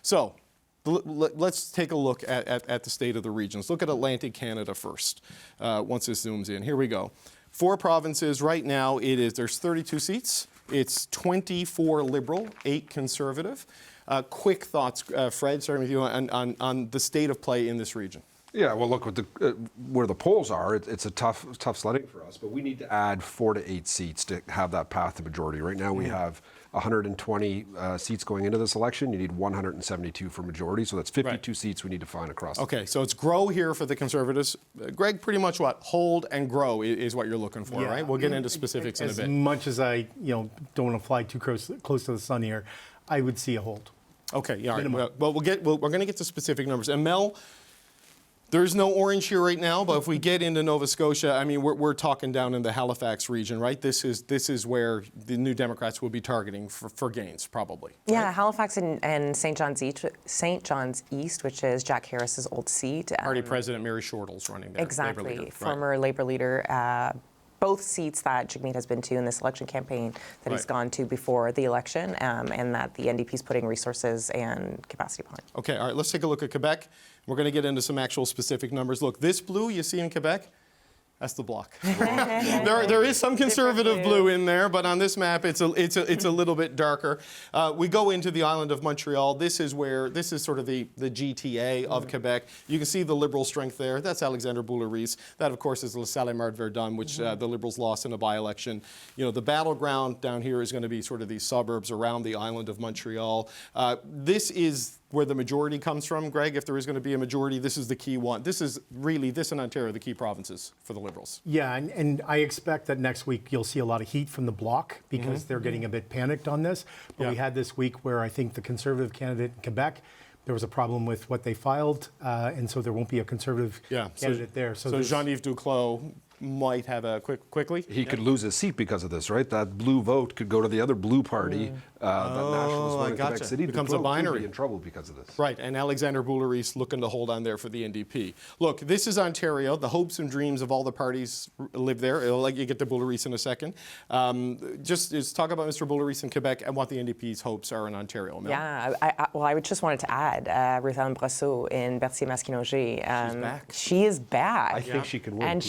So let's take a look at the state of the regions. Look at Atlantic Canada first, once this zooms in. Here we go. 4 provinces. Right now, there's 32 seats. It's 24 Liberal, 8 Conservative. Quick thoughts, Fred, starting with you, on the state of play in this region. Yeah, well, look, with where the polls are, it's a tough sledding for us, but we need to add 4 to 8 seats to have that path to majority. Right now we have 120 seats going into this election. You need 172 for majority, so that's 52 seats we need to find across. Okay, so it's grow here for the Conservatives. Greg, pretty much what? Hold and grow is what you're looking for, right? We'll get into specifics in a bit. As much as I don't want to fly too close to the sun here, I would see a hold. Okay, yeah, all right. Well, we're going to get to specific numbers. And Mel, there's no orange here right now, but if we get into Nova Scotia, I mean, we're talking down in the Halifax region, right? This is where the New Democrats will be targeting for gains, probably. Right? Yeah, Halifax and St. John's East, which is Jack Harris's old seat. Party President Mary Shortall's running there. Exactly, former Labour leader. Both seats that Jagmeet has been to in this election campaign that he's gone to before the election, and that the NDP is putting resources and capacity behind. Okay, all right, let's take a look at Quebec. We're going to get into some actual specific numbers. Look, this blue you see in Quebec, that's the Bloc. there is some Conservative blue in there, but on this map it's a little bit darker. We go into the island of Montreal. This is sort of the GTA of Quebec. You can see the Liberal strength there. That's Alexandre Boulay-Rees. That, of course, is Le Salle-Mart-Verdun, which the Liberals lost in a by-election. The battleground down here is going to be sort of these suburbs around the island of Montreal. This is where the majority comes from, Greg. If there is going to be a majority, this is the key one. This and Ontario, the key provinces for the Liberals. Yeah, and I expect that next week you'll see a lot of heat from the Bloc because they're getting a bit panicked on this. But we had this week where I think the Conservative candidate in Quebec, there was a problem with what they filed, and so there won't be a Conservative candidate there. So Jean-Yves Duclos might have a quickly. He could lose his seat because of this, right? That blue vote could go to the other blue party. That nationalist vote in Quebec City. It becomes a binary. Could be in trouble because of this. Right, and Alexandre Boulay-Rees looking to hold on there for the NDP. Look, this is Ontario. The hopes and dreams of all the parties live there. I'll let you get to Boulay-Rees in a second. Just talk about Mr. Boulay-Rees in Quebec and what the NDP's hopes are in Ontario. Mel? Yeah, I would just wanted to add Ruth Ellen Brosseau in Berthier-Masquinongé. She's back. She is back. I think she can win. And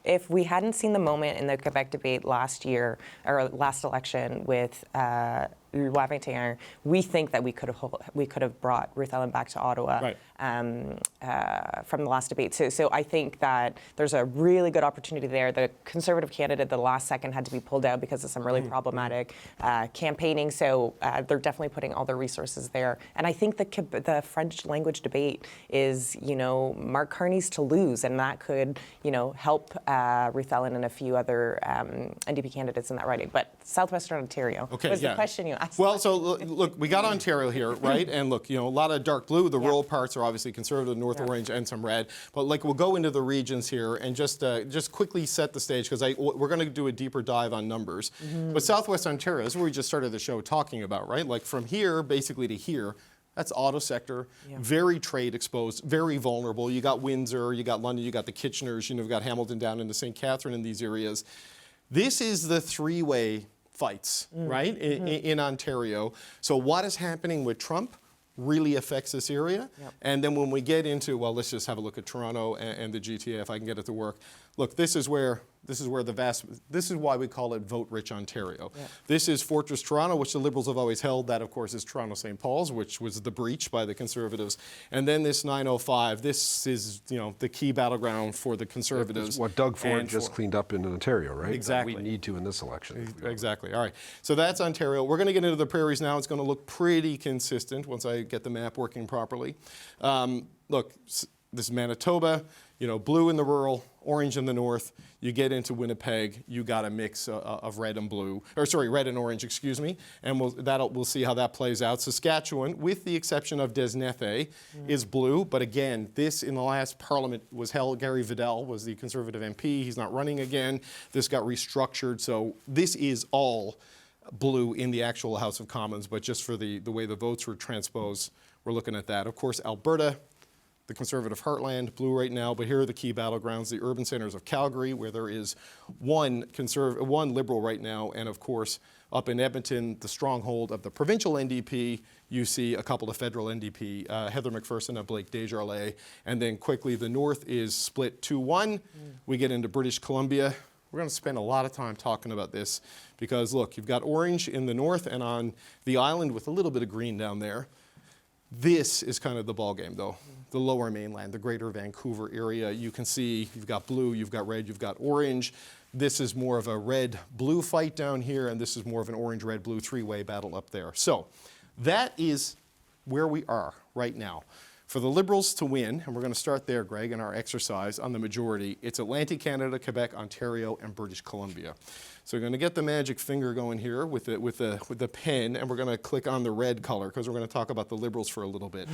if we hadn't seen the moment in the Quebec debate last year, or last election with Loi 21, we think that we could have brought Ruth Ellen back to Ottawa from the last debate. So I think that there's a really good opportunity there. The Conservative candidate, the last second, had to be pulled out because of some really problematic campaigning. So they're definitely putting all their resources there. And I think the French language debate is, Mark Carney's to lose, and that could, help Ruth Ellen and a few other NDP candidates in that riding. But Southwestern Ontario was the question you asked. Well, so look, we got Ontario here, right? And look, a lot of dark blue. The rural parts are obviously Conservative, North Orange, and some red. But we'll go into the regions here and just quickly set the stage, because we're going to do a deeper dive on numbers. But Southwest Ontario is where we just started the show talking about, right? Like from here, basically to here. That's auto sector, very trade exposed, very vulnerable. You got Windsor, you got London, you got the Kitcheners, you've got Hamilton down into St. Catherine in these areas. This is the three-way fights, right, in Ontario. So what is happening with Trump really affects this area. And then when we get into, well, let's just have a look at Toronto and the GTA, if I can get it to work. Look, this is why we call it vote-rich Ontario. This is Fortress Toronto, which the Liberals have always held. That, of course, is Toronto-St. Paul's, which was the breach by the Conservatives. And then this 905, this is, the key battleground for the Conservatives. It's what Doug Ford just cleaned up in Ontario, right? Exactly. That we need to in this election. Exactly. All right. So that's Ontario. We're going to get into the prairies now. It's going to look pretty consistent once I get the map working properly. Look, this is Manitoba. Blue in the rural, orange in the north. You get into Winnipeg, you got a mix of red and blue, red and orange, excuse me, and we'll see how that plays out. Saskatchewan, with the exception of Desnethe, is blue, but again, this in the last Parliament was held. Gary Vidal was the Conservative MP. He's not running again. This got restructured, so this is all blue in the actual House of Commons, but just for the way the votes were transposed, we're looking at that. Of course, Alberta, the Conservative heartland, blue right now, but here are the key battlegrounds, the urban centers of Calgary, where there is one Liberal right now, and of course, up in Edmonton, the stronghold of the provincial NDP, you see a couple of federal NDP, Heather McPherson and Blake Desjardins, and then quickly the north is split 2-1. We get into British Columbia. We're going to spend a lot of time talking about this because, look, you've got orange in the north and on the island with a little bit of green down there. This is kind of the ball game, though. The lower mainland, the greater Vancouver area. You can see you've got blue, you've got red, you've got orange. This is more of a red-blue fight down here, and this is more of an orange-red-blue three-way battle up there. So that is where we are right now. For the Liberals to win, and we're going to start there, Greg, in our exercise on the majority, it's Atlantic Canada, Quebec, Ontario, and British Columbia. So we're going to get the magic finger going here with the pen, and we're going to click on the red color because we're going to talk about the Liberals for a little bit.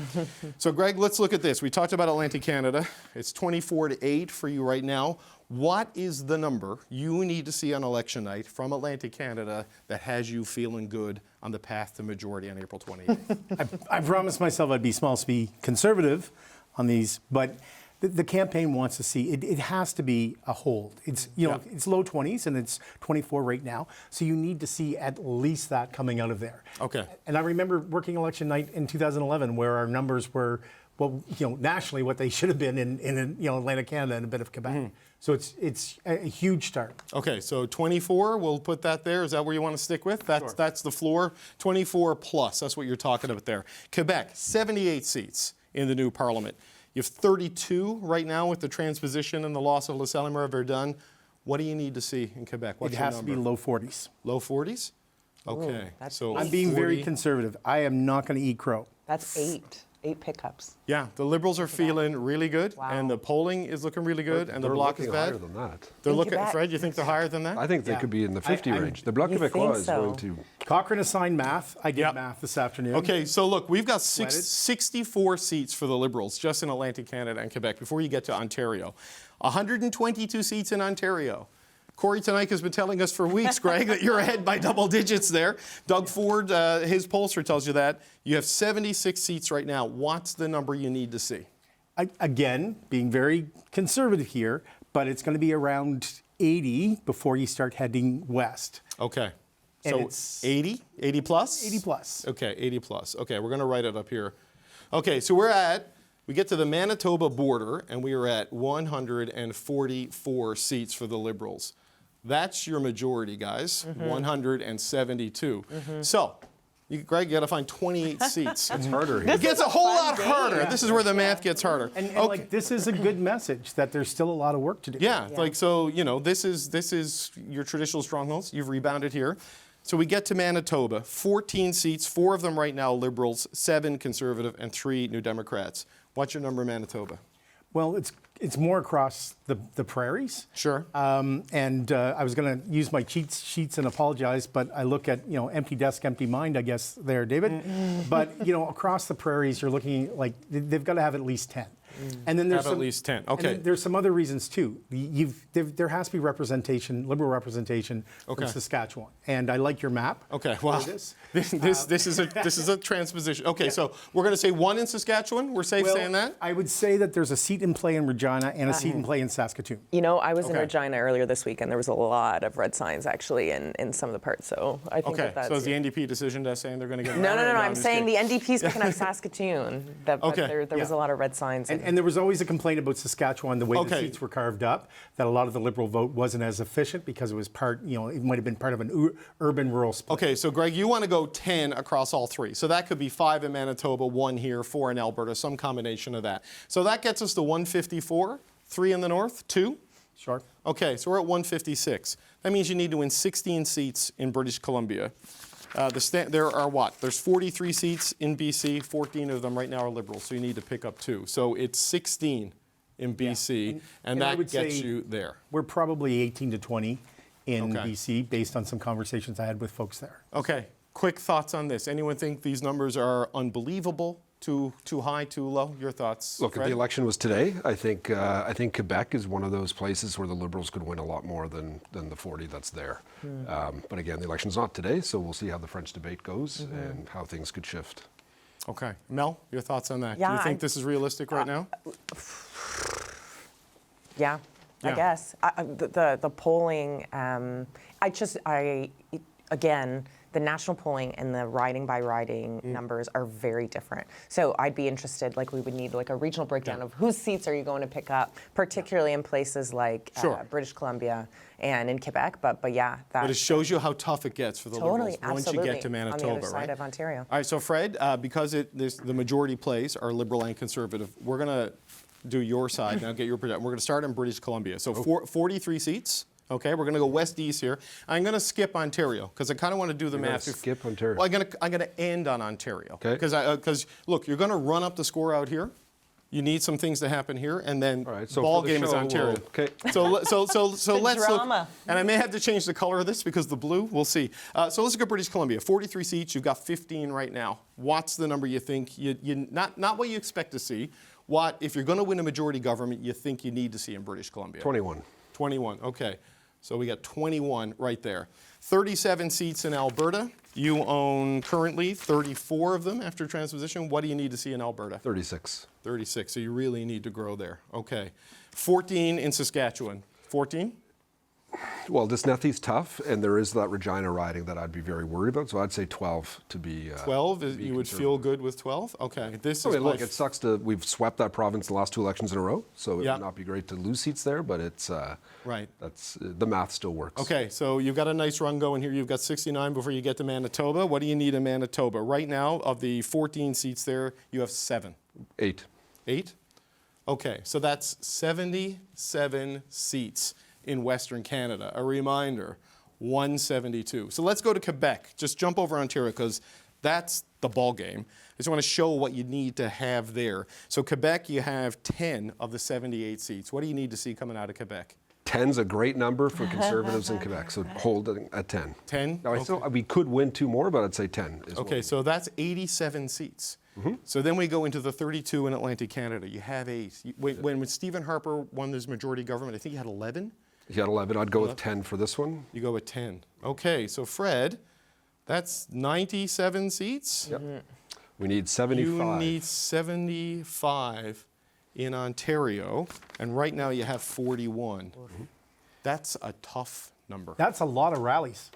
So, Greg, let's look at this. We talked about Atlantic Canada. It's 24-8 for you right now. What is the number you need to see on election night from Atlantic Canada that has you feeling good on the path to majority on April 28th? I promised myself I'd be small c conservative on these, but the campaign wants to see it has to be a hold. It's it's low 20s and it's 24 right now, so you need to see at least that coming out of there. Okay. And I remember working election night in 2011 where our numbers were nationally what they should have been in Atlantic Canada and a bit of Quebec. So it's a huge start. Okay, so 24, we'll put that there. Is that where you want to stick with? That's the floor. 24 plus, that's what you're talking about there. Quebec, 78 seats in the new parliament. You have 32 right now with the transposition and the loss of Les Verdun. What do you need to see in Quebec? What's It your has number? to be low 40s. Low 40s? Okay. that's So I'm being 40. very conservative. I am not going to eat crow. That's 8 pickups. Yeah, the Liberals are feeling really good, Wow. and the polling is looking really good, and the They're Bloc is looking bad. higher than that. They're In looking, Quebec. Fred, you think they're higher than that? I think they could be in the 50 range. The Bloc You Québécois think is so? going to. Cochrane assigned math. I did Yep. math this afternoon. Okay, so look, we've got Wedded. 64 seats for the Liberals just in Atlantic Canada and Quebec before you get to Ontario. 122 seats in Ontario. Corey Tonight has been telling us for weeks, Greg, that you're ahead by double digits there. Doug Ford, his pollster tells you that. You have 76 seats right now. What's the number you need to see? Again, being very conservative here, but it's going to be around 80 before you start heading west. Okay. And So it's 80? 80 plus? 80 plus. Okay, 80 plus. Okay, we're going to write it up here. Okay, so we get to the Manitoba border, and we are at 144 seats for the Liberals. That's your majority, guys, 172. So, Greg, you got to find 28 seats. It's harder here. It gets a whole lot game. harder. This is where the math gets harder. And like this is a good message that there's still a lot of work to do. Yeah, like so, this is your traditional strongholds. You've rebounded here. So we get to Manitoba, 14 seats, 4 of them right now Liberals, 7 Conservative, and 3 New Democrats. What's your number in Manitoba? Well, it's more across the prairies. Sure. And I was going to use my cheat sheets and apologize, but I look at empty desk, empty mind, I guess there, David. But across the prairies, you're looking like they've got to have at least 10. And then there's Have at least 10. Okay. And then there's some other reasons too. There has to be representation, Liberal representation Okay. from Saskatchewan. And I like your map. Okay. Well, This. this is a transposition. Okay, so we're going to say 1 in Saskatchewan. We're safe Well, saying that. I would say that there's a seat in play in Regina and a seat in play in Saskatoon. I was in Okay. Regina earlier this week, and there was a lot of red signs actually in some of the parts. So I think Okay. that's So is the NDP decision to saying they're going to get? No. I'm just saying kidding. the NDP's picking up Saskatoon. But Okay. there was a lot of red signs. And there was always a complaint about Saskatchewan, the way the Okay. seats were carved up, that a lot of the Liberal vote wasn't as efficient because it was it might have been part of an urban-rural split. Okay, so Greg, you want to go 10 across all 3. So that could be 5 in Manitoba, 1 here, 4 in Alberta, some combination of that. So that gets us to 154, 3 in the north, 2. Sure. Okay, so we're at 156. That means you need to win 16 seats in British Columbia. There are what? There's 43 seats in BC, 14 of them right now are Liberals, so you need to pick up 2. So it's 16 in BC, and I that would gets say you there. We're probably 18 to 20 in Okay. BC based on some conversations I had with folks there. Okay, quick thoughts on this. Anyone think these numbers are unbelievable? Too high, too low? Your thoughts, Look, if Fred? the election was today, I think Quebec is one of those places where the Liberals could win a lot more than the 40 that's there. But again, the election's not today, so we'll see how the French debate goes and how things could shift. Okay. Mel, your thoughts on that? Do Yeah, you think this is realistic right now? Yeah, I Yeah. guess the polling. Again, the national polling and the riding by riding numbers are very different. So I'd be interested, like we would need like a regional breakdown of whose seats are you going to pick up, particularly in places like British Columbia and in Quebec. But yeah, But it shows you how tough it gets for the Liberals once you get to on Manitoba, the other side right? of Ontario. All right, so Fred, because the majority plays are Liberal and Conservative, we're going to do your side now, get your projection. We're going to start in British Columbia. So 43 seats. Okay, we're going to go west-east here. I'm going to skip Ontario because I kind of want to do the math. Skip Ontario. Well, I'm going to end on Ontario. Okay. Because look, you're going to run up the score out here. You need some things to happen here, and then All right, so ball for the game is show, Ontario. okay. So let's drama. look. And I may have to change the color of this because the blue. We'll see. So let's look at British Columbia. 43 seats. You've got 15 right now. What's the number you think you not what you expect to see? What, if you're going to win a majority government, you think you need to see in British Columbia? 21. 21, okay. So we got 21 right there. 37 seats in Alberta. You own currently 34 of them after transposition. What do you need to see in Alberta? 36. 36, so you really need to grow there. Okay. 14 in Saskatchewan. 14? Well, this Nethy's tough, and there is that Regina riding that I'd be very worried about. So I'd say 12 to be 12? You would feel good with 12? Okay. This I is mean, look, it sucks we've swept that province the last 2 elections in a row, so it Yeah. would not be great to lose seats there, but it's right. that's the math still works. Okay, so you've got a nice run going here. You've got 69 before you get to Manitoba. What do you need in Manitoba? Right now, of the 14 seats there, you have 7. 8. 8? Okay, so that's 77 seats in Western Canada. A reminder, 172. So let's go to Quebec. Just jump over Ontario because that's the ball game. I just want to show what you need to have there. So Quebec, you have 10 of the 78 seats. What do you need to see coming out of Quebec? 10's a great number for Conservatives in Quebec, so hold it at 10. 10? Now, we could win 2 more, but I'd say 10 is Okay, so that's 87 seats. So then we go into the 32 in Atlantic Canada. You have 8. When Stephen Harper won his majority government, I think he had 11. He had 11. I'd go with 10 for this one. You go with 10. Okay, so Fred, that's 97 seats. Yep. We need 75. You need 75 in Ontario, and right now you have 41. That's a tough number. That's a lot of rallies.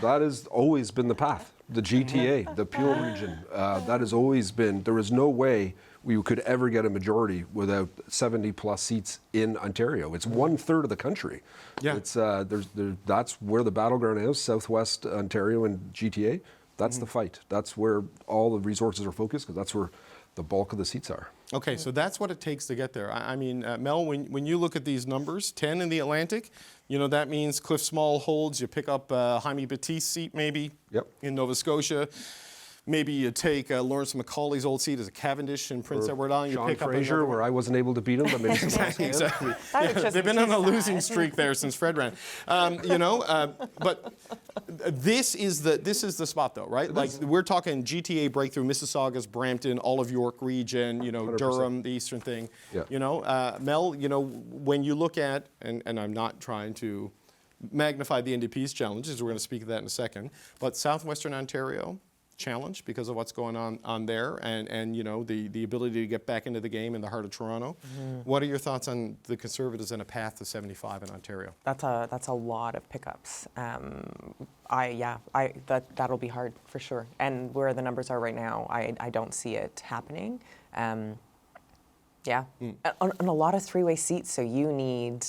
That has always been the path. The GTA, the Peel region, that has always been, there is no way we could ever get a majority without 70 plus seats in Ontario. It's 1/3 of the country. Yeah. It's, that's where the battleground is, Southwest Ontario and GTA. That's the fight. That's where all the resources are focused because that's where the bulk of the seats are. Okay, so that's what it takes to get there. I mean, Mel, when you look at these numbers, 10 in the Atlantic, you know, that means Cliff Small holds, you pick up Jaime Batiste's seat maybe in Nova Scotia. Maybe you take Lawrence Macaulay's old seat as a Cavendish in Prince Edward Island. You Sean pick Fraser, up where I wasn't able to beat him, but maybe exactly. They've been on a losing streak there since Fred ran. But this is the spot though, right? Like we're talking GTA breakthrough, Mississaugas, Brampton, all of York region, you know, 100%. Durham, the eastern thing. Yeah. You know, Mel, you know, when you look at, and I'm not trying to magnify the NDP's challenges, we're going to speak of that in a second, but Southwestern Ontario, challenge because of what's going on there and you know the ability to get back into the game in the heart of Toronto. What are your thoughts on the Conservatives and a path to 75 in Ontario? That's a lot of pickups. That'll be hard for sure. And where the numbers are right now, I don't see it happening. On a lot of 3-way seats, so you need.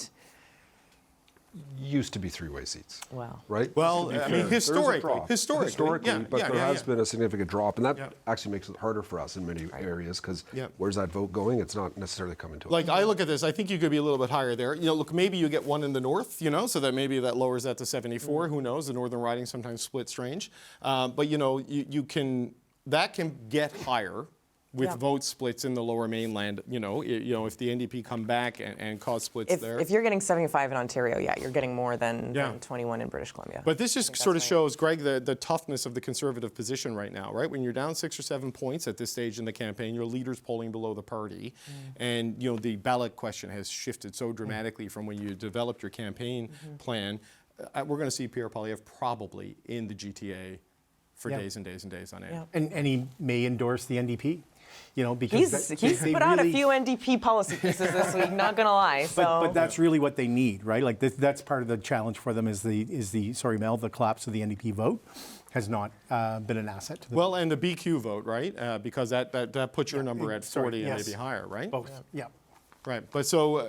Used to be 3-way seats. Well. Right? Well, I mean, historically, but there has been a significant drop, and that Yeah. actually makes it harder for us in many areas because where's that vote going? It's not necessarily coming to us. Like, I look at this, I think you could be a little bit higher there. You know, look, maybe you get one in the north, you know, so that maybe that lowers that to 74. Who knows? The northern riding sometimes split strange. But, you know, that can get higher with vote splits in the lower mainland, you know, if the NDP come back and cause splits there. If you're getting 75 in Ontario, you're getting more than 21 in British Columbia. But this just sort of shows, Greg, the toughness of the Conservative position right now, right? When you're down 6 or 7 points at this stage in the campaign, your leader's polling below the party, and, you know, the ballot question has shifted so dramatically from when you developed your campaign plan. We're going to see Pierre Poilievre probably in the GTA for days and days and days on end. And he may endorse the NDP. You know, because he's put out a few NDP policy pieces this week. Not gonna lie. So. But that's really what they need, right? Like that's part of the challenge for them is the collapse of the NDP vote, has not been an asset to the Well, and the BQ vote, right? Because that puts your number at 40 and yes. maybe higher, right? both. Yeah. Right. But so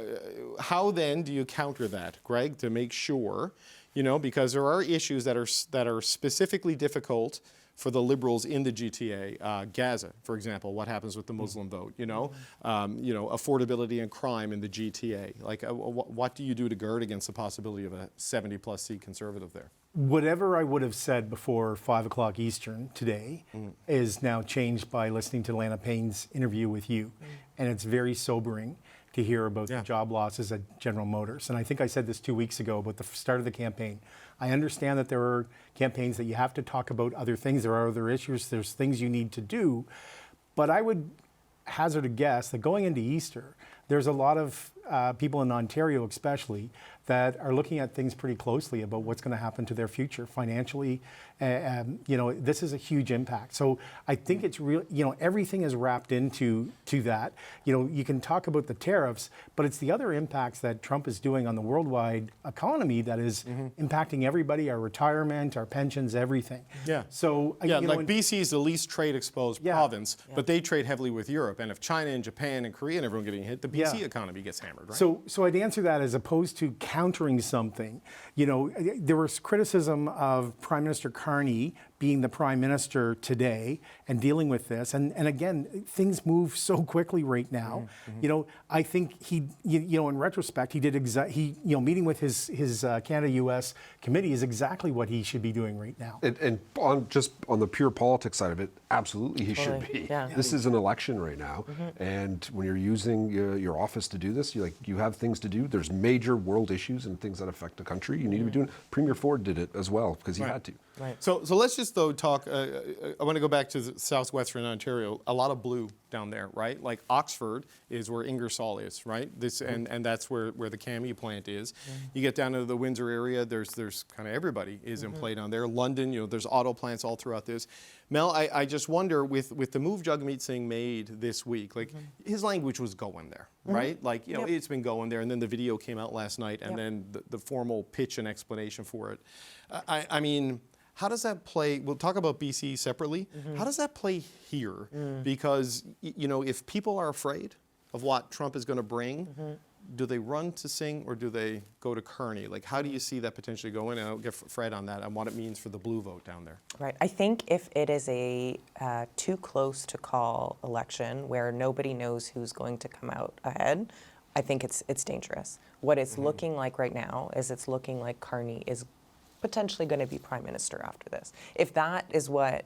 how then do you counter that, Greg, to make sure, because there are issues that are specifically difficult for the Liberals in the GTA, Gaza, for example, what happens with the Muslim vote, affordability and crime in the GTA. Like, what do you do to guard against the possibility of a 70-plus seat Conservative there? Whatever I would have said before 5 o'clock Eastern today is now changed by listening to Lana Payne's interview with you. And it's very sobering to hear about the job losses at General Motors. And I think I said this 2 weeks ago about the start of the campaign. I understand that there are campaigns that you have to talk about other things. There are other issues. There's things you need to do. But I would hazard a guess that going into Easter, there's a lot of people in Ontario especially that are looking at things pretty closely about what's going to happen to their future financially. This is a huge impact. So I think it's real, everything is wrapped into that. You can talk about the tariffs, but it's the other impacts that Trump is doing on the worldwide economy that is impacting everybody, our retirement, our pensions, everything. Yeah. So, BC is the least trade exposed province, but they trade heavily with Europe. And if China and Japan and Korea and everyone getting hit, the BC economy gets hammered, right? So I'd answer that as opposed to countering something. There was criticism of Prime Minister Carney being the Prime Minister today and dealing with this. And again, things move so quickly right now. I think he, in retrospect, he did meeting with his Canada-U.S. committee is exactly what he should be doing right now. And on the pure politics side of it, absolutely he should be. Yeah. This is an election right now, and when you're using your office to do this, you have things to do. There's major world issues and things that affect the country. You need to be doing. Premier Ford did it as well because he had to. Right. So let's just though talk. I want to go back to southwestern Ontario. A lot of blue down there, right? Like Oxford is where Ingersoll is, right? And that's where the CAME plant is. You get down to the Windsor area. There's kind of everybody is in play down there. London, there's auto plants all throughout this. Mel, I just wonder with the move Jagmeet Singh made this week, like his language was going there, right? Like it's been going there, and then the video came out last night, and then the formal pitch and explanation for it. I mean. How does that play? We'll talk about BC separately. How does that play here? Because, if people are afraid of what Trump is going to bring, do they run to Singh or do they go to Kearney? Like, how do you see that potentially going? And I'll get Fred on that and what it means for the blue vote down there. Right. I think if it is a too close to call election where nobody knows who's going to come out ahead, I think it's dangerous. What it's looking like right now is it's looking like Kearney is potentially going to be Prime Minister after this. If that is what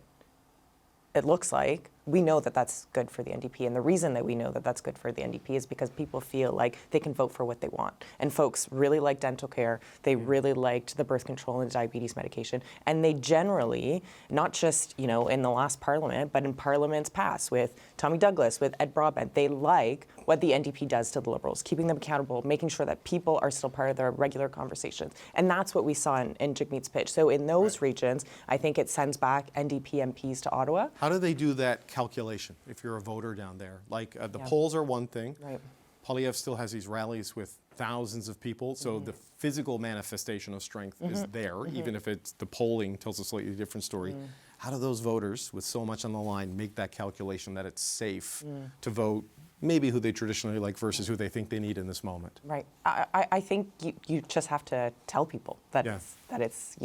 it looks like, we know that that's good for the NDP. And the reason that we know that that's good for the NDP is because people feel like they can vote for what they want. And folks really like dental care. They really liked the birth control and diabetes medication. And they generally, not just, in the last parliament, but in parliaments past with Tommy Douglas, with Ed Broadbent, they like what the NDP does to the Liberals, keeping them accountable, making sure that people are still part of their regular conversations. And that's what we saw in Jagmeet's pitch. So in those regions, I think it sends back NDP MPs to Ottawa. How do they do that calculation if you're a voter down there? Like the polls are one thing. Right. Poilievre still has these rallies with thousands of people, so the physical manifestation of strength is there, even if the polling tells a slightly different story. How do those voters, with so much on the line, make that calculation that it's safe to vote maybe who they traditionally like versus who they think they need in this moment? Right. I think you just have to tell people that it's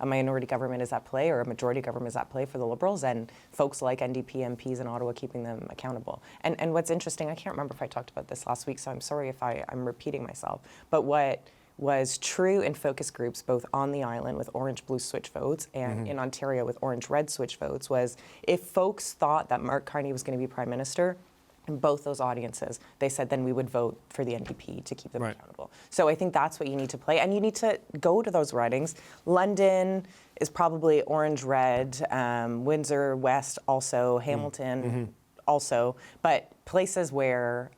a minority government is at play or a majority government is at play for the Liberals, and folks like NDP MPs in Ottawa keeping them accountable. And what's interesting, I can't remember if I talked about this last week, so I'm sorry if I'm repeating myself, but what was true in focus groups both on the island with orange-blue switch votes and in Ontario with orange-red switch votes was if folks thought that Mark Carney was going to be Prime Minister, in both those audiences, they said then we would vote for the NDP to keep them accountable. So I think that's what you need to play. And you need to go to those ridings. London is probably orange-red, Windsor West also, Hamilton also. But places where,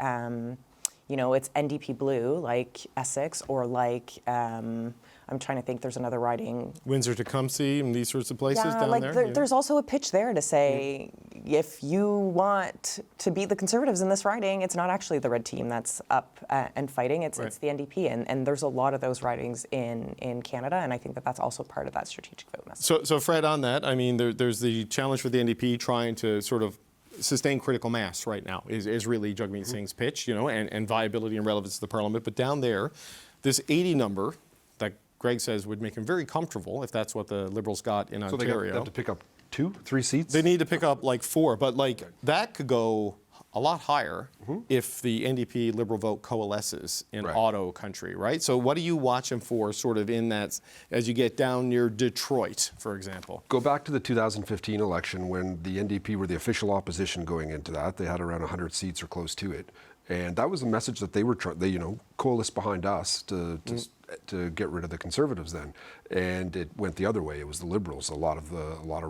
it's NDP blue, like Essex or like, I'm I'm trying to think. There's another riding. Windsor-Tecumseh and these sorts of places Yeah, down like there. there's also a pitch there to say if you want to beat the Conservatives in this riding, it's not actually the red team that's up and fighting. It's the NDP, and there's a lot of those ridings in Canada, and I think that that's also part of that strategic vote message. So Fred, on that, I mean, there's the challenge for the NDP trying to sort of sustain critical mass right now is really Jagmeet Singh's pitch, and viability and relevance to the parliament. But down there, this 80 number that Greg says would make him very comfortable if that's what the Liberals got in So Ontario. they have to pick up 2-3 seats? They need to pick up like 4, but that could go a lot higher if the NDP Liberal vote coalesces in auto country, right? So what are you watching for sort of in that as you get down near Detroit, for example? Go back to the 2015 election when the NDP were the official opposition going into that. They had around 100 seats or close to it. And that was a message that they coalesced behind us to get rid of the Conservatives then. And it went the other way. It was the Liberals. A lot of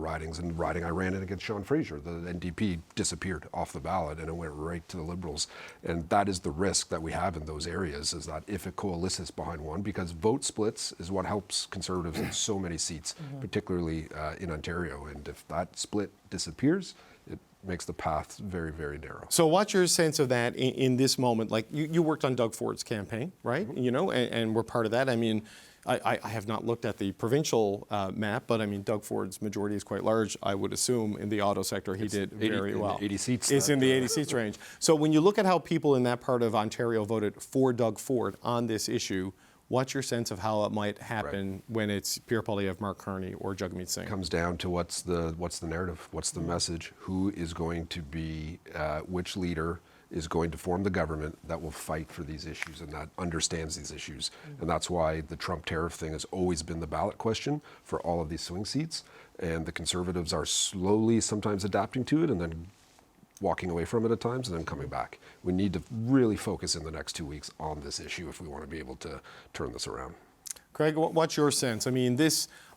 ridings, and riding I ran in against Sean Fraser. The NDP disappeared off the ballot and it went right to the Liberals. And that is the risk that we have in those areas, is that if it coalesces behind one, because vote splits is what helps Conservatives in so many seats, particularly in Ontario. And if that split disappears, it makes the path very, very narrow. So what's your sense of that in this moment? Like you worked on Doug Ford's campaign, right? And we're part of that. I mean, I have not looked at the provincial map, but I mean, Doug Ford's majority is quite large. I would assume in the auto sector he did very well. 80 seats. It's in the 80 seats range. So when you look at how people in that part of Ontario voted for Doug Ford on this issue, what's your sense of how it might happen when it's Pierre Poilievre, Mark Carney, or Jagmeet Singh? It comes down to what's the narrative, what's the message, who is going to be, which leader is going to form the government that will fight for these issues and that understands these issues. And that's why the Trump tariff thing has always been the ballot question for all of these swing seats. And the Conservatives are slowly sometimes adapting to it and then walking away from it at times and then coming back. We need to really focus in the next 2 weeks on this issue if we want to be able to turn this around. Craig, what's your sense? I mean,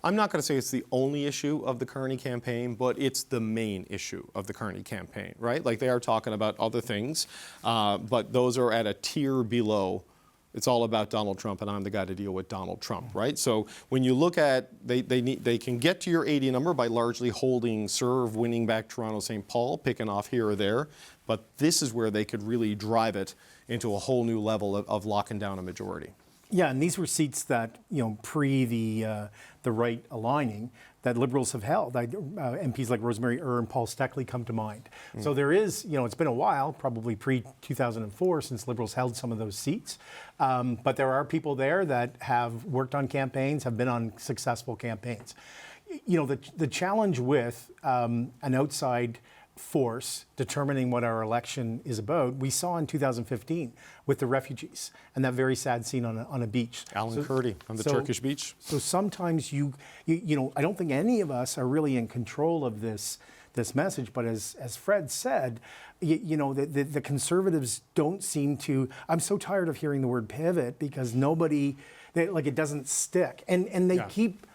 I'm not going to say it's the only issue of the Carney campaign, but it's the main issue of the Carney campaign, right? Like they are talking about other things, but those are at a tier below. It's all about Donald Trump, and I'm the guy to deal with Donald Trump, right? So when you look at, they can get to your 80 number by largely holding serve, winning back Toronto St. Paul, picking off here or there, but this is where they could really drive it into a whole new level of locking down a majority. Yeah, and these were seats that, pre the right aligning that Liberals have held. MPs like Rosemary and Paul Steckley come to mind. So there is, it's been a while, probably pre-2004, since Liberals held some of those seats. But there are people there that have worked on campaigns, have been on successful campaigns. The challenge with an outside force determining what our election is about, we saw in 2015 with the refugees and that very sad scene on a beach. Alan Kurdi on the Turkish beach. So sometimes I don't think any of us are really in control of this message, but as Fred said, the Conservatives don't seem to. I'm so tired of hearing the word pivot because it doesn't stick, and they keep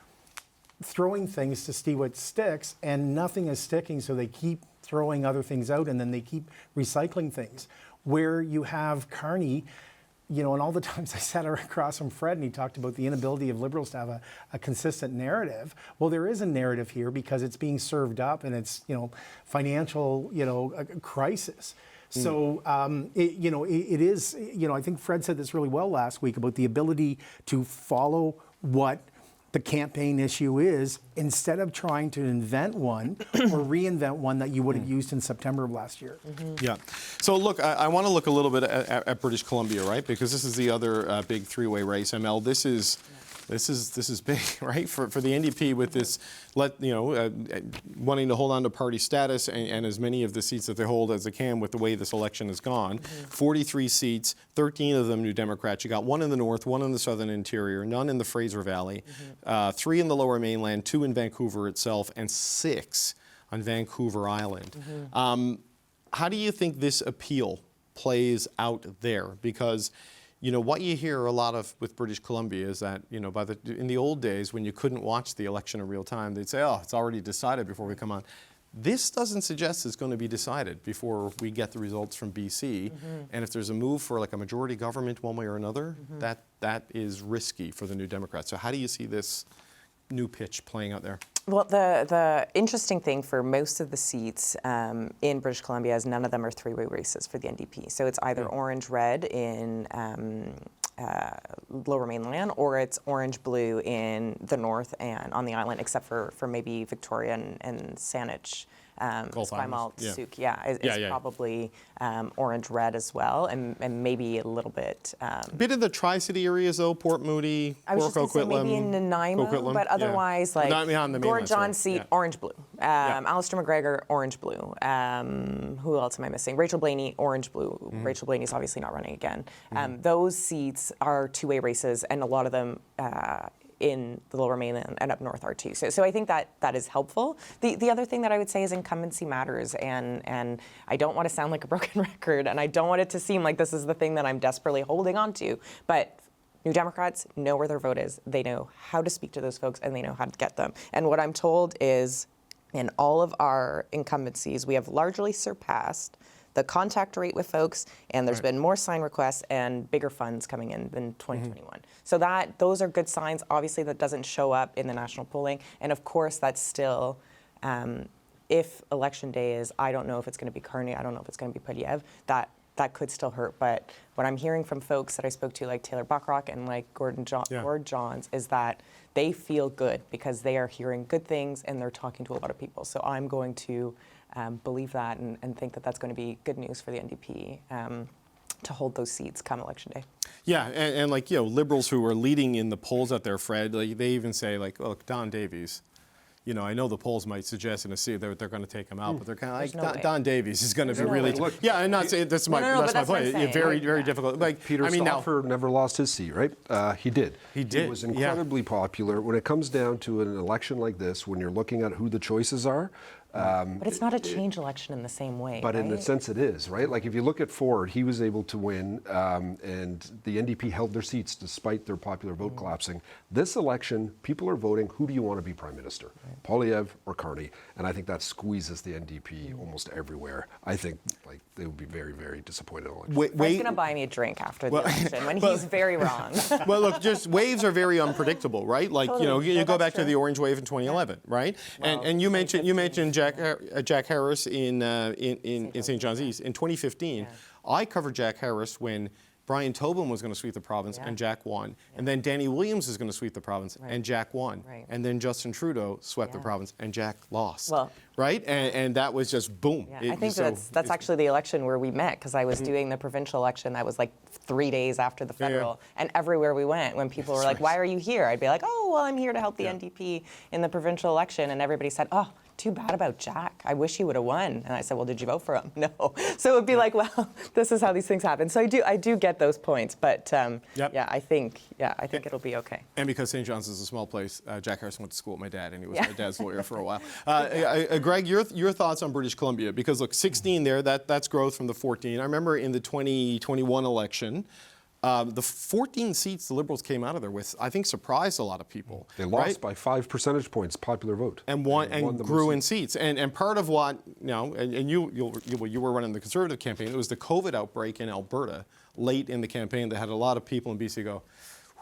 throwing things to see what sticks, and nothing is sticking, so they keep throwing other things out, and then they keep recycling things. Where you have Carney, and all the times I sat across from Fred and he talked about the inability of Liberals to have a consistent narrative. Well, there is a narrative here because it's being served up and it's, financial, a crisis. So, it is, I think Fred said this really well last week about the ability to follow what the campaign issue is, instead of trying to invent one or reinvent one that you would have used in September of last year. Yeah. So look, I want to look a little bit at British Columbia, right? Because this is the other big three-way race. ML, this is big, right? For the NDP with this, wanting to hold on to party status and as many of the seats that they hold as they can with the way this election has gone. 43 seats, 13 of them New Democrats. You got one in the north, one in the southern interior, none in the Fraser Valley, 3 in the Lower Mainland, 2 in Vancouver itself, and 6 on Vancouver Island. How do you think this appeal plays out there? Because what you hear a lot of with British Columbia is that, in the old days when you couldn't watch the election in real time, they'd say, oh, it's already decided before we come on. This doesn't suggest it's going to be decided before we get the results from BC. And if there's a move for like a majority government one way or another, that is risky for the New Democrats. So how do you see this new pitch playing out there? Well, the interesting thing for most of the seats in British Columbia is none of them are three-way races for the NDP. So it's either orange-red in Lower Mainland, or it's orange-blue in the north and on the island, except for maybe Victoria and Saanich. Esquimalt, Souk, is probably orange-red as well, and maybe a little bit. Bit of the Tri-City areas though, Port Moody, I was Port just going to say maybe in Nanaimo, but otherwise, like Gord John's seat, orange-blue. Alistair McGregor, orange-blue. Who else am I missing? Rachel Blaney, orange-blue. Rachel Blaney's obviously not running again. Those seats are two-way races, and a lot of them in the Lower Mainland and up north are too. So I think that is helpful. The other thing that I would say is incumbency matters, and I don't want to sound like a broken record, and I don't want it to seem like this is the thing that I'm desperately holding on to, but New Democrats know where their vote is. They know how to speak to those folks, and they know how to get them. And what I'm told is in all of our incumbencies, we have largely surpassed the contact rate with folks, and there's been more sign requests and bigger funds coming in than 2021. So those are good signs. Obviously, that doesn't show up in the national polling, and of course, that's still, if election day is, I don't know if it's going to be Carney, I don't know if it's going to be Poilievre, that could still hurt. But what I'm hearing from folks that I spoke to, like Taylor Buckrock and like Gord Johns, is that they feel good because they are hearing good things and they're talking to a lot of people. So I'm going to believe that and think that that's going to be good news for the NDP to hold those seats come election day. Yeah, and like, Liberals who are leading in the polls out there, Fred, like, they even say, like, look, Don Davies, I know the polls might suggest in a seat they're going to take him out, but they're kind of like, Don Davies is going to be really... Yeah, I'm not saying that's my point. Very difficult. Like, Peter Stauffer never lost his seat, right? He did. He did. He was incredibly popular. When it comes down to an election like this, when you're looking at who the choices are, but it's not a change election in the same way. But in a sense it is, right? Like if you look at Ford, he was able to win, and the NDP held their seats despite their popular vote collapsing. This election, people are voting, who do you want to be Prime Minister? Poilievre or Carney? And I think that squeezes the NDP almost everywhere. I think like they would be very, very disappointed in the election. He's going to buy me a drink after the election when he's very wrong. Well, look, just waves are very unpredictable, right? Like, you go back to the Orange Wave in 2011, right? Well, and you mentioned Jack Harris in St. John's East. In 2015, I covered Jack Harris when Brian Tobin was going to sweep the province and Jack won. And then Danny Williams is going to sweep the province and Jack won. And then Justin Trudeau swept the province and Jack lost. Well, right? And that was just boom. I think that's actually the election where we met, because I was doing the provincial election that was like 3 days after the federal. And everywhere we went, when people were like, why are you here? I'd be like, oh, well, I'm here to help the NDP in the provincial election. And everybody said, oh, too bad about Jack. I wish he would have won. And I said, well, did you vote for him? No. So it would be like, well, this is how these things happen. So I do get those points, but I think it'll be okay. And because St. John's is a small place, Jack Harrison went to school with my dad, and he was my dad's lawyer for a while. Greg, your thoughts on British Columbia? Because look, 16 there, that's growth from the 14. I remember in the 2021 election, the 14 seats the Liberals came out of there with, I think, surprised a lot of people. They lost by 5 percentage points popular vote. And grew in seats. And part of what, and you were running the Conservative campaign, it was the COVID outbreak in Alberta late in the campaign that had a lot of people in BC go,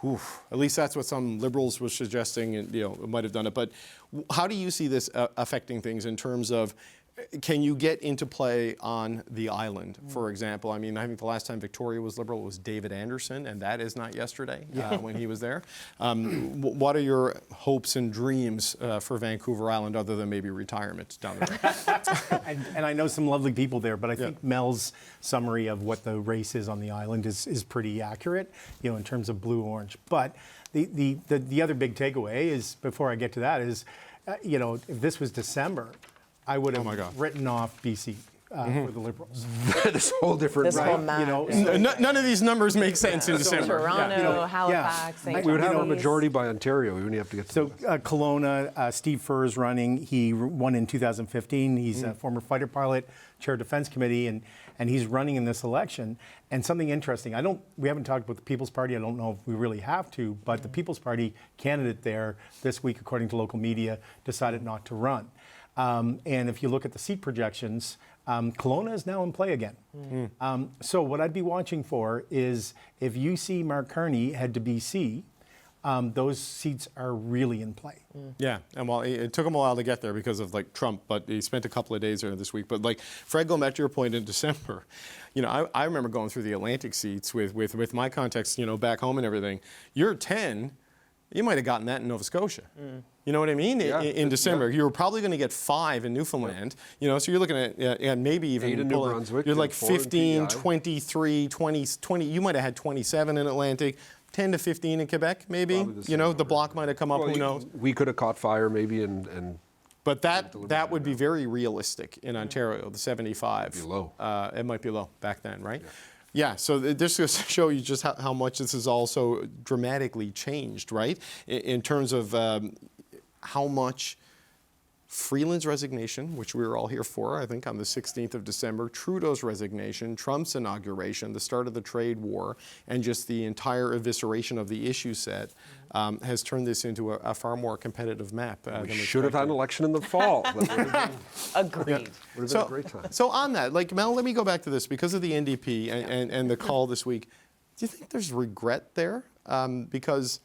whew, at least that's what some Liberals were suggesting, and might have done it. But how do you see this affecting things in terms of, can you get into play on the island, for example? I mean, I think the last time Victoria was Liberal was David Anderson, and that is not yesterday when he was there. What are your hopes and dreams for Vancouver Island, other than maybe retirement down the road? and I know some lovely people there, but I think Mel's summary of what the race is on the island is pretty accurate, in terms of blue-orange. But the other big takeaway is, before I get to that, is, if this was December, I would have written off BC for the Liberals. This whole different... None of these numbers make sense in December. Toronto, Halifax... We would have a majority by Ontario. We wouldn't have to get to... So Kelowna, Steve Furr is running. He won in 2015. He's a former fighter pilot, chair of Defense Committee, and he's running in this election. And something interesting, we haven't talked about the People's Party. I don't know if we really have to, but the People's Party candidate there this week, according to local media, decided not to run. And if you look at the seat projections, Kelowna is now in play again. So what I'd be watching for is if you see Mark Carney head to BC, those seats are really in play. Yeah, and while it took him a while to get there because of like Trump, but he spent a couple of days there this week. But like Fred, going back to your point in December, I remember going through the Atlantic seats with my contacts, back home and everything. You're 10, you might have gotten that in Nova Scotia. You know what I mean? Yeah, in December, you were probably going to get 5 in Newfoundland. So you're looking at maybe even 8 in New Brunswick. You're like 4 in 15, PEI. 23, 20. You might have had 27 in Atlantic. 10 to 15 in Quebec, maybe. Probably the same The block might have come up. Well, Who knows? We could have caught fire maybe and But that would be very realistic in Ontario. The 75. Be low. It might be low back then, right? Yeah. So this goes to show you just how much this has also dramatically changed, right? In terms of how much Freeland's resignation, which we were all here for, I think, on the 16th of December, Trudeau's resignation, Trump's inauguration, the start of the trade war, and just the entire evisceration of the issue set has turned this into a far more competitive map. we should have had an election in the fall. That would have been, Agreed. would have been a great time. So on that, like Mel, let me go back to this because of the NDP and the call this week. Do you think there's regret there? Because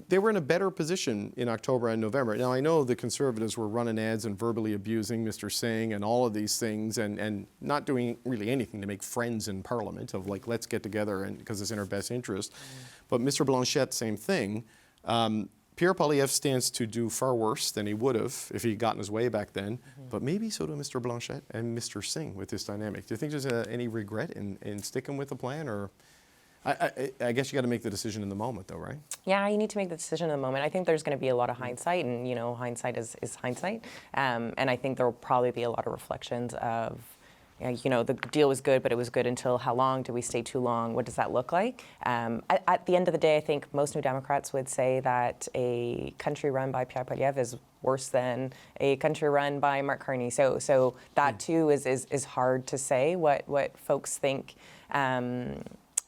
they were in a better position in October and November. Now, I know the Conservatives were running ads and verbally abusing Mr. Singh and all of these things and not doing really anything to make friends in Parliament of like, let's get together and because it's in our best interest. But Mr. Blanchet, same thing. Pierre Poilievre stands to do far worse than he would have if he'd gotten his way back then. But maybe so do Mr. Blanchet and Mr. Singh with this dynamic. Do you think there's any regret in sticking with the plan, or? I guess you got to make the decision in the moment, though, right? Yeah, you need to make the decision in the moment. I think there's going to be a lot of hindsight, and hindsight is hindsight. And I think there will probably be a lot of reflections of, the deal was good, but it was good until how long? Did we stay too long? What does that look like? At the end of the day, I think most New Democrats would say that a country run by Pierre Poilievre is worse than a country run by Mark Carney. So that too is hard to say what folks think.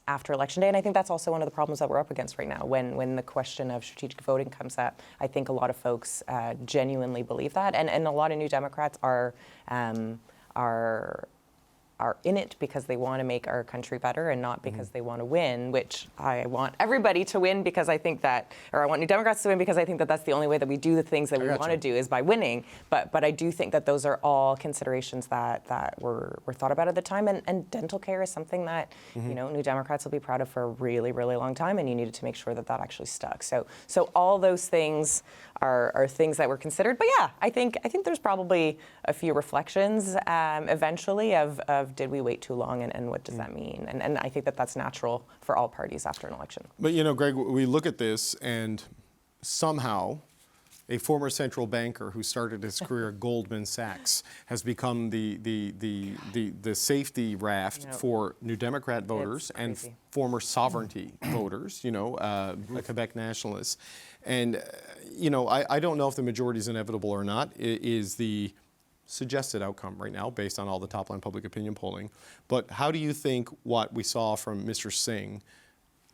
After Election Day, and I think that's also one of the problems that we're up against right now. When the question of strategic voting comes up, I think a lot of folks genuinely believe that, and a lot of New Democrats are in it because they want to make our country better and not because they want to win, which I want everybody to win because I think that, or I want New Democrats to win because I think that that's the only way that we do the things that we want to do is by winning. But I do think that those are all considerations that were thought about at the time. And dental care is something that, New Democrats will be proud of for a really, really long time, and you needed to make sure that actually stuck. So all those things are things that were considered. But yeah, I think there's probably a few reflections eventually of did we wait too long and what does that mean? And I think that's natural for all parties after an election. But Greg, we look at this and somehow a former central banker who started his career at Goldman Sachs has become the safety raft for New Democrat voters and former sovereignty voters, Quebec nationalists. And, I don't know if the majority is inevitable or not. It is the suggested outcome right now based on all the top-line public opinion polling. But how do you think what we saw from Mr. Singh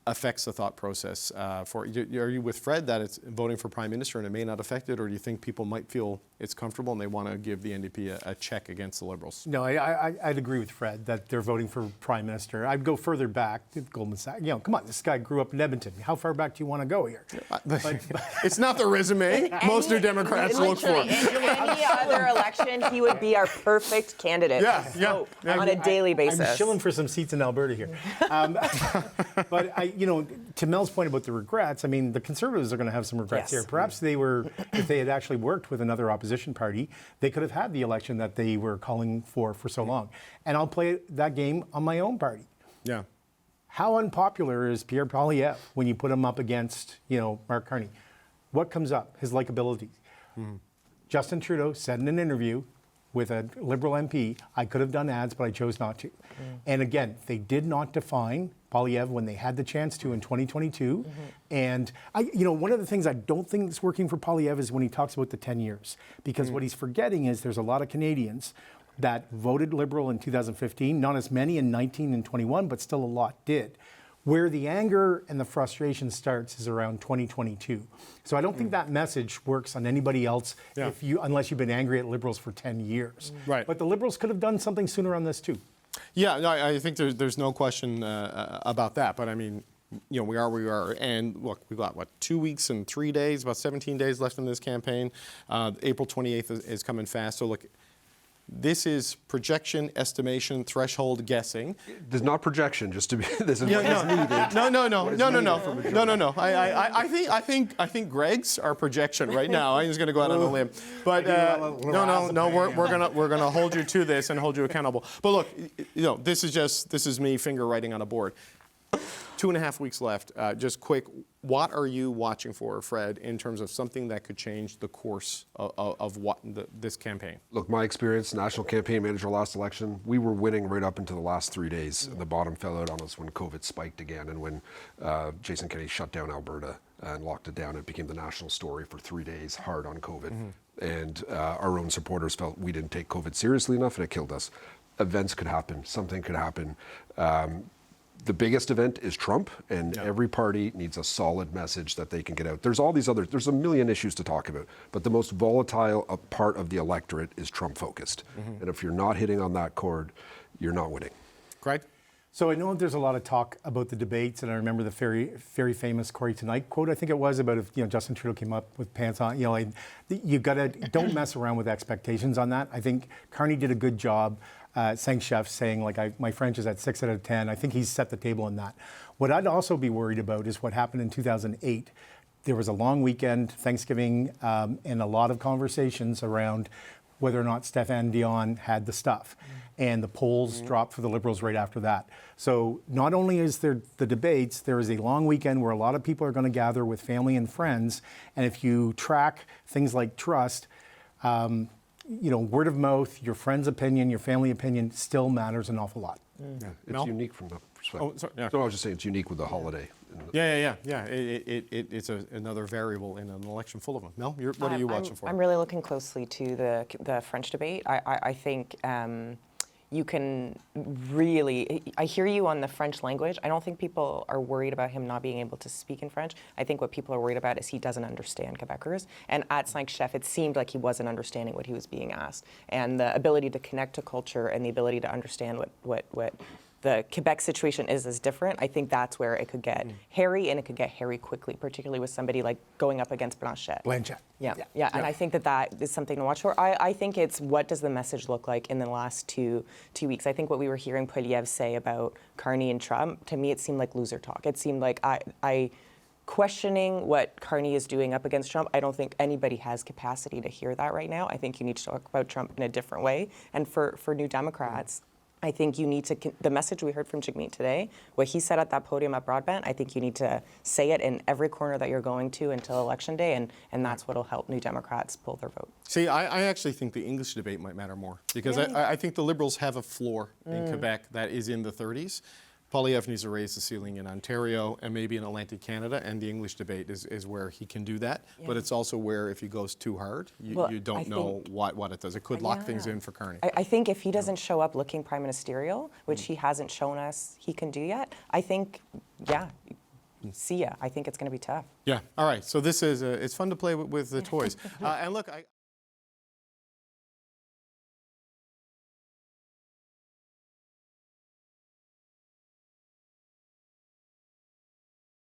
affects the thought process are you with Fred that it's voting for Prime Minister and it may not affect it, or do you think people might feel it's comfortable and they want to give the NDP a check against the Liberals? No, I'd agree with Fred that they're voting for Prime Minister. I'd go further back to Goldman Sachs. Come on, this guy grew up in Edmonton. How far back do you want to go here? It's not the resume most New Democrats look for. In any other election, he would be our perfect candidate on a daily basis. I'm shilling for some seats in Alberta here. But to Mel's point about the regrets, the Conservatives are going to have some regrets here. Perhaps if they had actually worked with another opposition party, they could have had the election that they were calling for so long. And I'll play that game on my own party. Yeah. How unpopular is Pierre Poilievre when you put him up against, Mark Carney? What comes up? His likability. Justin Trudeau said in an interview with a Liberal MP, I could have done ads, but I chose not to. And again, they did not define Poilievre when they had the chance to in 2022. And one of the things I don't think is working for Poilievre is when he talks about the 10 years. Because what he's forgetting is there's a lot of Canadians that voted Liberal in 2015, not as many in 19 and 21, but still a lot did. Where the anger and the frustration starts is around 2022. So I don't think that message works on anybody else unless you've been angry at Liberals for 10 years. Right. But the Liberals could have done something sooner on this too. Yeah, no, I think there's no question about that. But I mean, we are where we are. And look, we've got, 2 weeks and 3 days, about 17 days left in this campaign. April 28th is coming fast. So look, this is projection, estimation, threshold, guessing. There's not projection, just to be. This is what is needed. No. I think Greg's our projection right now. I'm just going to go out on a limb, but we're gonna hold you to this and hold you accountable. But look, this is me finger writing on a board. 2.5 weeks left. Just quick, what are you watching for, Fred, in terms of something that could change the course of this campaign? Look, my experience, national campaign manager last election, we were winning right up into the last 3 days, and the bottom fell out on us when COVID spiked again, and when Jason Kenney shut down Alberta and locked it down. It became the national story for 3 days, hard on COVID. And our own supporters felt we didn't take COVID seriously enough, and it killed us. Events could happen. Something could happen. The biggest event is Trump, and every party needs a solid message that they can get out. There's a million issues to talk about, but the most volatile part of the electorate is Trump focused. And if you're not hitting on that chord, you're not winning. Greg? So I know there's a lot of talk about the debates, and I remember the very famous Corey Tonight quote, I think it was, about if Justin Trudeau came up with pants on. Don't mess around with expectations on that. I think Carney did a good job. Chef saying, my French is at 6 out of 10. I think he's set the table in that. What I'd also be worried about is what happened in 2008. There was a long weekend, Thanksgiving, and a lot of conversations around whether or not Stéphane Dion had the stuff. And the polls dropped for the Liberals right after that. So not only is there the debates, there is a long weekend where a lot of people are going to gather with family and friends. And if you track things like trust, word of mouth, your friend's opinion, your family opinion still matters an awful lot. Yeah, it's unique from that perspective. Oh, sorry, yeah. So I was just saying it's unique with the holiday. Yeah. It's another variable in an election full of them. Mel, what are you watching for? I'm really looking closely to the French debate. I think you can really, I hear you on the French language. I don't think people are worried about him not being able to speak in French. I think what people are worried about is he doesn't understand Quebecers. And at Chef, it seemed like he wasn't understanding what he was being asked. And the ability to connect to culture and the ability to understand what the Quebec situation is different. I think that's where it could get hairy, and it could get hairy quickly, particularly with somebody like going up against Blanchette. Yeah. And I think that is something to watch for. I think it's what does the message look like in the last two weeks. I think what we were hearing Poilievre say about Carney and Trump, to me it seemed like loser talk. It seemed like I questioning what Carney is doing up against Trump. I don't think anybody has capacity to hear that right now. I think you need to talk about Trump in a different way. And for New Democrats, I think you need to, the message we heard from Jagmeet today, what he said at that podium at Broadbent, I think you need to say it in every corner that you're going to until Election Day, and that's what will help New Democrats pull their vote. See, I actually think the English debate might matter more, because I think the Liberals have a floor in Quebec that is in the 30s. Poilievre needs to raise the ceiling in Ontario and maybe in Atlantic Canada, and the English debate is where he can do that. Yeah. But it's also where if he goes too hard, you don't know what it does. It could lock things in for Carney. I think if he doesn't show up looking prime ministerial, which he hasn't shown us he can do yet, I think, see ya. I think it's going to be tough. Yeah. All right. So this is, it's fun to play with the toys. And look,